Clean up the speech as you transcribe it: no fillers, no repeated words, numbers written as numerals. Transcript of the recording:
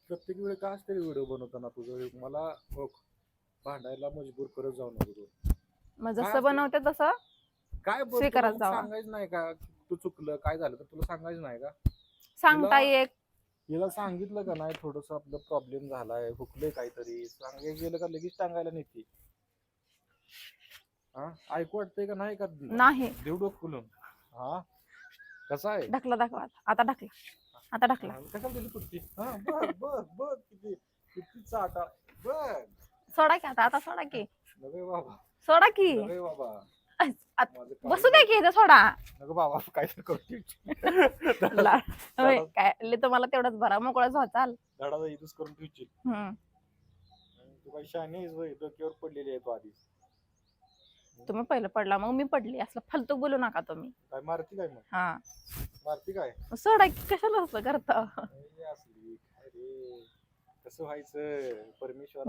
प्रत्येक वेळी का असते व्हिडिओ बनवताना तुझं मला बघ भांडायला मजबूर करत जाऊ नको तू. मग काय जसं असते? बनवते तसं काय बघ स्वीकारत तुला जावा. सांगायचं नाही का तू चुकलं काय झालं तर तुला सांगायचं नाही का? सांगता हिला एक हिला सांगितलं का नाही थोडस आपलं प्रॉब्लेम झालाय हुकले काहीतरी सांगायला गेलं का लगेच टांगायला नेते. हा ऐकू वाटतंय का नाही का? नाही. देव डोकलून हा कसा आहे ढकला दाखवा आता ढकला आता ढकला. कशाला दिली कुठची हा बघ बघ बघ किती किती चाटा बघ. सोडा की आता सोडा की नवे बाबा सोडा की नवे बाबा माझं काय बसू दे की इथं सोडा. नको बाबा काय तर करते होय, काय तुम्हाला तेवढंच भरा मोकळाच व्हा चाल. धडाचा युज करून ठेवशील. तू काही शहाणी आहेस होय, डोक्यावर पडलेली आहे तू आधीच. तुम्ही पहिलं पडला मग मी पडली असलं फालतू बोलू नका तुम्ही. काय मारती काय मग हा मारती काय सोडा की कशाला असं करता. असली काय रे कसं व्हायचं परमेश्वर